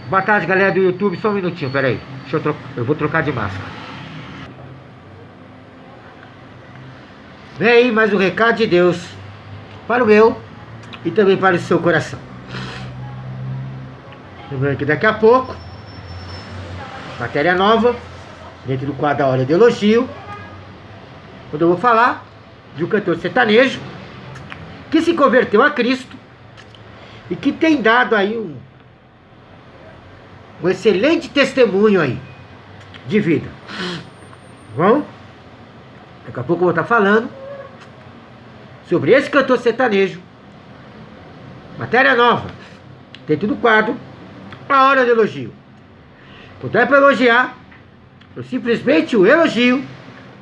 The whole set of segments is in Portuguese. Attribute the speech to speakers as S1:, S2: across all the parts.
S1: Boa tarde, galera do YouTube. Só um minutinho, peraí. Eu vou trocar de máscara. Vem aí mais um recado de Deus para o meu e também para o seu coração. Lembrando que daqui a pouco, matéria nova, dentro do quadro da Hora de Elogio, quando eu vou falar de um cantor sertanejo que se converteu a Cristo e que tem dado aí um excelente testemunho aí de vida. Bom, daqui a pouco eu vou estar falando sobre esse cantor sertanejo, matéria nova, dentro do quadro A Hora do Elogio. Quando é para elogiar, eu simplesmente o elogio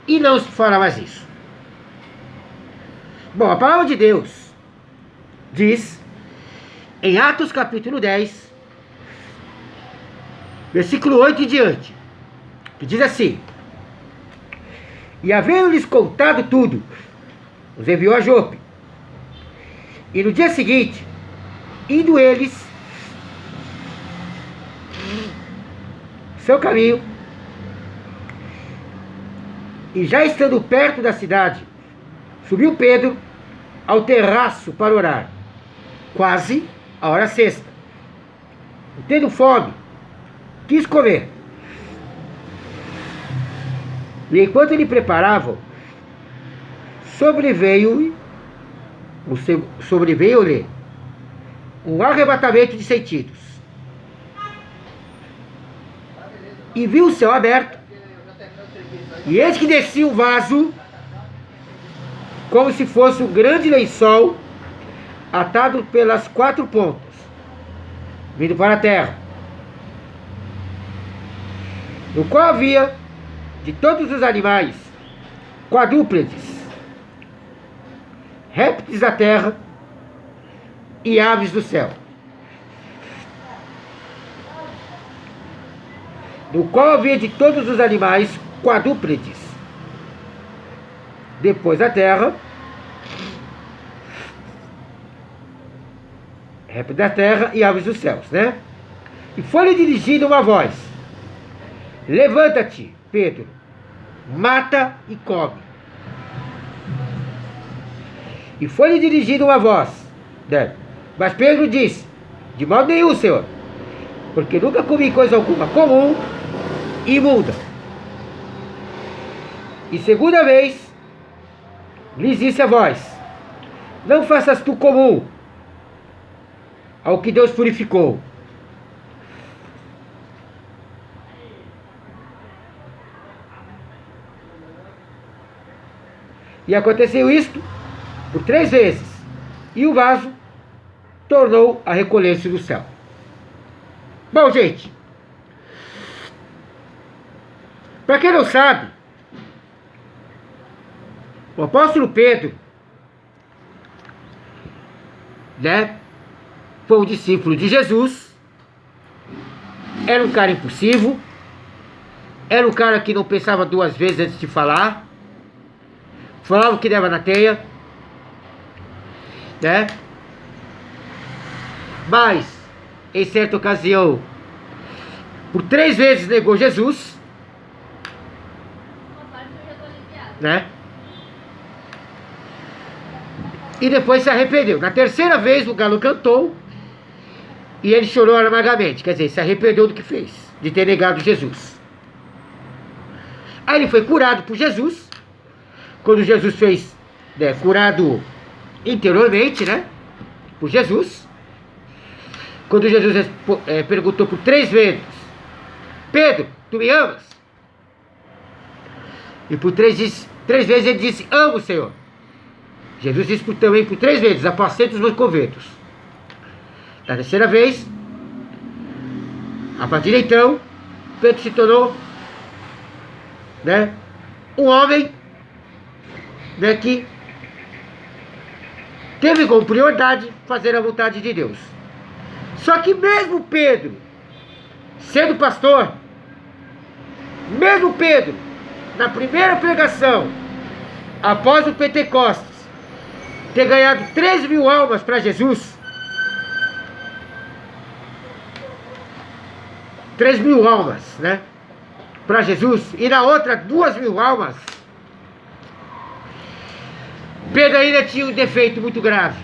S1: e não se fala mais isso. Bom, a palavra de Deus diz em Atos capítulo 10, versículo 8 em diante, que diz assim: E havendo-lhes contado tudo, os enviou a Jope. E no dia seguinte, indo eles seu caminho, e já estando perto da cidade, subiu Pedro ao terraço para orar, quase a hora sexta. E tendo fome, quis comer. E enquanto ele preparavam, sobreveio-lhe um arrebatamento de sentidos. E viu o céu aberto, e eis que descia um vaso, como se fosse um grande lençol, atado pelas 4 pontas, vindo para a terra, no qual havia de todos os animais quadrúpedes, répteis da terra e aves do céu, no qual havia de todos os animais quadrúpedes, depois da terra, répteis da terra e aves dos céus, né? E foi-lhe dirigida uma voz: Levanta-te, Pedro, mata e come. E foi-lhe dirigida uma voz, né? Mas Pedro disse: De modo nenhum, Senhor, porque nunca comi coisa alguma comum e imunda. E segunda vez lhes disse a voz: Não faças tu comum ao que Deus purificou. E aconteceu isto por 3 vezes, e o vaso tornou a recolher-se do céu. Bom, gente, para quem não sabe, o apóstolo Pedro, né, foi um discípulo de Jesus, era um cara impulsivo, era um cara que não pensava 2 vezes antes de falar, falava o que dava na teia, né? Mas, em certa ocasião, por 3 vezes negou Jesus, né? E depois se arrependeu. Na 3ª vez o galo cantou e ele chorou amargamente. Quer dizer, se arrependeu do que fez, de ter negado Jesus. Aí ele foi curado por Jesus. Quando Jesus fez, né, curado interiormente, né, por Jesus. Quando Jesus perguntou por 3 vezes: Pedro, tu me amas? E por 3 vezes ele disse: Amo, Senhor. Jesus disse também por 3 vezes: Apacenta os meus convertos. Na 3ª vez, a partir de então, Pedro se tornou, né, um homem, né, que teve como prioridade fazer a vontade de Deus. Só que mesmo Pedro, sendo pastor, mesmo Pedro, na primeira pregação, após o Pentecostes, ter ganhado 3.000 almas para Jesus, 3.000 almas, né? Para Jesus. E na outra, 2.000 almas. Pedro ainda tinha um defeito muito grave,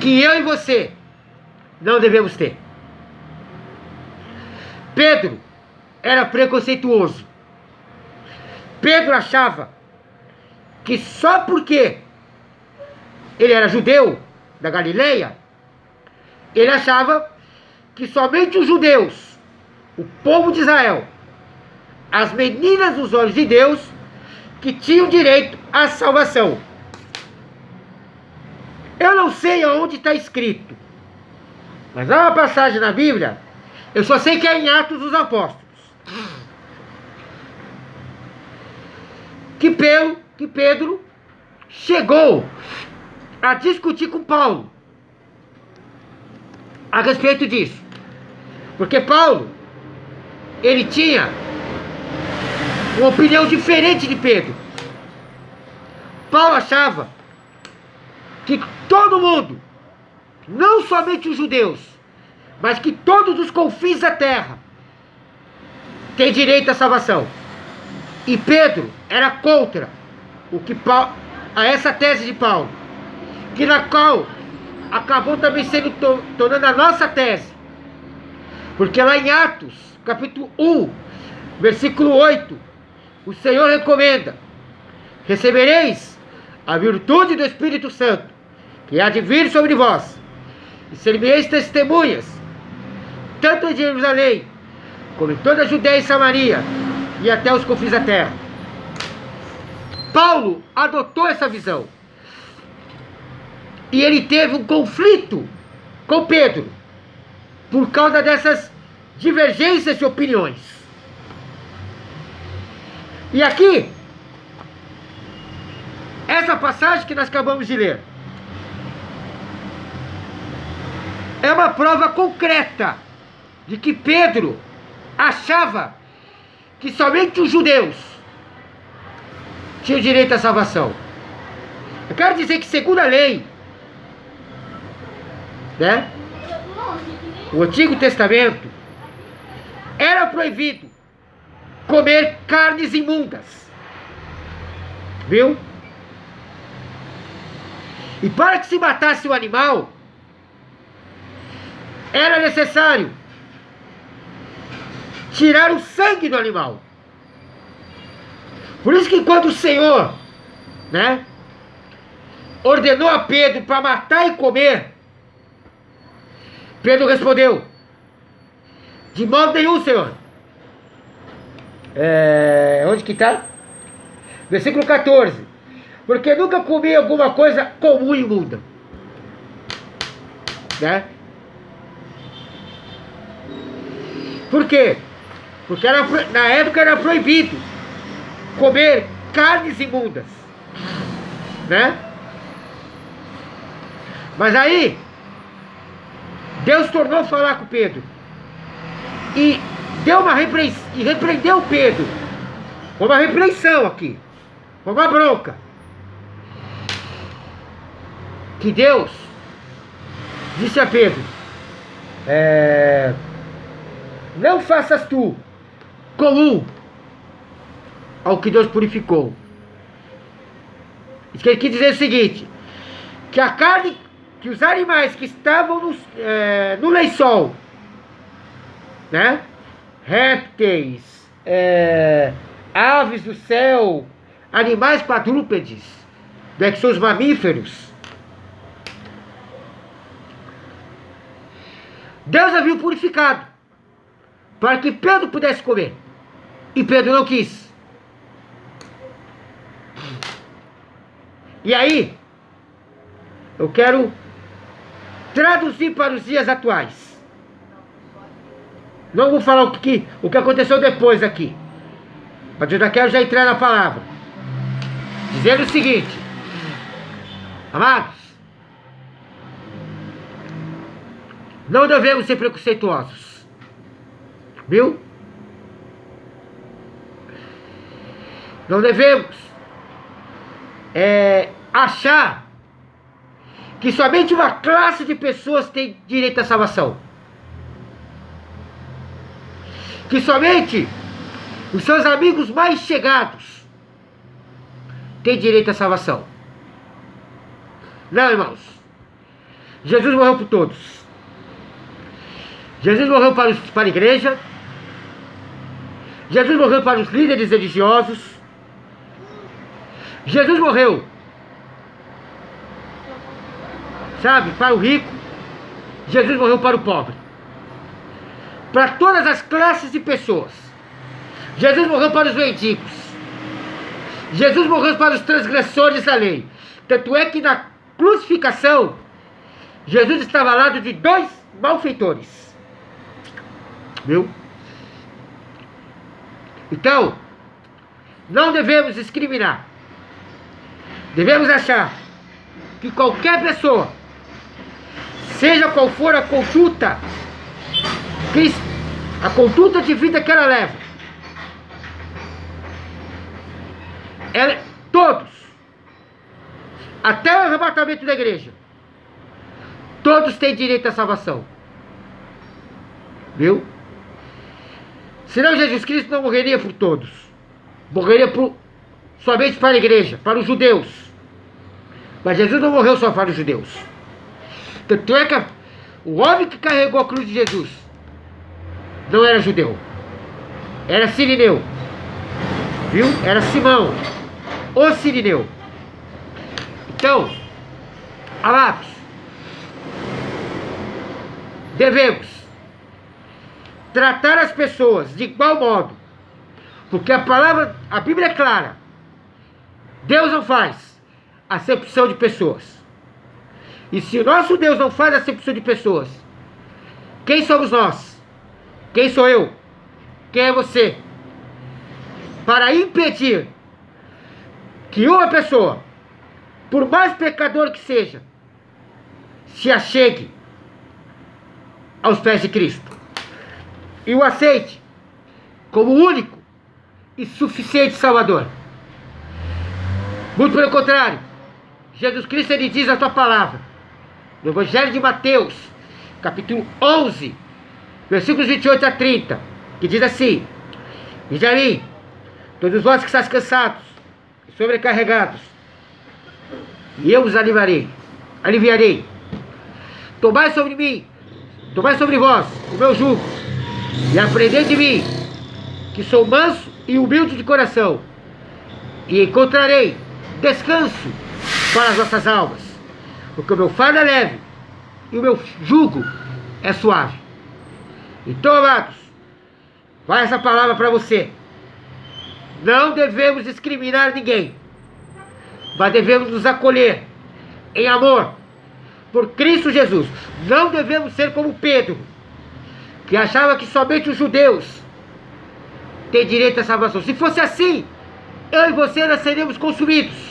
S1: que eu e você não devemos ter. Pedro era preconceituoso. Pedro achava que só porque ele era judeu da Galileia, ele achava que somente os judeus, o povo de Israel, as meninas dos olhos de Deus, que tinham direito à salvação. Eu não sei aonde está escrito, mas há uma passagem na Bíblia, eu só sei que é em Atos dos Apóstolos, que Pedro chegou a discutir com Paulo a respeito disso. Porque Paulo, ele tinha uma opinião diferente de Pedro. Paulo achava que todo mundo, não somente os judeus, mas que todos os confins da terra, têm direito à salvação. E Pedro era contra a essa tese de Paulo, que na qual acabou também sendo tornando a nossa tese. Porque lá em Atos, capítulo 1, versículo 8, o Senhor recomenda: recebereis a virtude do Espírito Santo, que há de vir sobre vós, e sereis testemunhas, tanto em Jerusalém, como em toda a Judéia e Samaria, e até os confins da terra. Paulo adotou essa visão. E ele teve um conflito com Pedro, por causa dessas divergências de opiniões. E aqui, essa passagem que nós acabamos de ler, é uma prova concreta de que Pedro achava que somente os judeus tinham direito à salvação. Eu quero dizer que, segundo a lei, né, o Antigo Testamento, era proibido comer carnes imundas. Viu? E para que se matasse o animal, era necessário tirar o sangue do animal. Por isso que quando o Senhor, né, ordenou a Pedro para matar e comer, Pedro respondeu: de modo nenhum, Senhor. Onde que está? Versículo 14. Porque nunca comi alguma coisa comum e imunda. Né? Por quê? Porque na época era proibido comer carnes imundas. Né? Mas aí Deus tornou a falar com Pedro e deu uma e repreendeu Pedro com uma repreensão aqui, com uma bronca, que Deus disse a Pedro: não faças tu comum ao que Deus purificou. Isso quer dizer o seguinte: que a carne, que os animais que estavam no lençol, né, répteis, aves do céu, animais quadrúpedes, né, que são os mamíferos, Deus havia purificado para que Pedro pudesse comer, e Pedro não quis. E aí eu quero traduzir para os dias atuais. Não vou falar o que aconteceu depois aqui, mas eu já quero entrar na palavra, dizendo o seguinte: amados, não devemos ser preconceituosos, viu? Não devemos achar que somente uma classe de pessoas tem direito à salvação. que somente os seus amigos mais chegados têm direito à salvação. Não, irmãos. Jesus morreu por todos. Jesus morreu para a igreja. Jesus morreu para os líderes religiosos. Jesus morreu, sabe, para o rico. Jesus morreu para o pobre. Para todas as classes de pessoas. Jesus morreu para os mendigos. Jesus morreu para os transgressores da lei. Tanto é que na crucificação, Jesus estava ao lado de 2 malfeitores. Viu? Então, não devemos discriminar. Devemos achar que qualquer pessoa, seja qual for a conduta de vida que ela leva, todos, até o arrebatamento da igreja, todos têm direito à salvação. Viu? Senão Jesus Cristo não morreria por todos. Morreria somente para a igreja, para os judeus. Mas Jesus não morreu só para os judeus. Tanto é que o homem que carregou a cruz de Jesus não era judeu. Era sirineu. Viu? Era Simão, o sirineu. Então, amados, devemos tratar as pessoas de igual modo, porque a Bíblia é clara. Deus não faz acepção de pessoas. E se o nosso Deus não faz acepção de pessoas, quem somos nós? Quem sou eu? Quem é você? Para impedir que uma pessoa, por mais pecador que seja, se achegue aos pés de Cristo e o aceite como único e suficiente Salvador. Muito pelo contrário, Jesus Cristo, ele diz a tua palavra no Evangelho de Mateus, capítulo 11, versículos 28 a 30, que diz assim: Vinde a mim, todos vós que estáis cansados e sobrecarregados, e eu vos aliviarei. Tomai sobre mim, tomai sobre vós o meu jugo, e aprendei de mim, que sou manso e humilde de coração, e encontrarei descanso para as vossas almas, porque o meu fardo é leve e o meu jugo é suave. Então, amados, vai essa palavra para você. Não devemos discriminar ninguém, mas devemos nos acolher em amor por Cristo Jesus. Não devemos ser como Pedro, que achava que somente os judeus têm direito à salvação. Se fosse assim, eu e você nós seríamos consumidos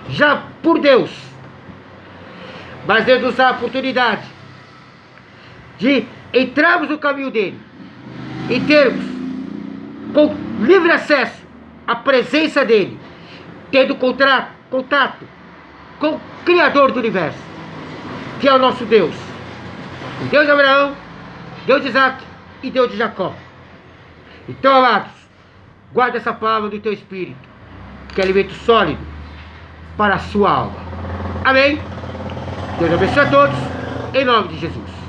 S1: já por Deus. Mas Deus nos dá a oportunidade de entrarmos no caminho dele e termos com livre acesso à presença dele, tendo contato com o Criador do universo, que é o nosso Deus, o Deus de Abraão, Deus de Isaac e Deus de Jacó. Então, amados, guarda essa palavra do teu espírito, que é alimento sólido para a sua alma. Amém? Deus abençoe a todos, em nome de Jesus.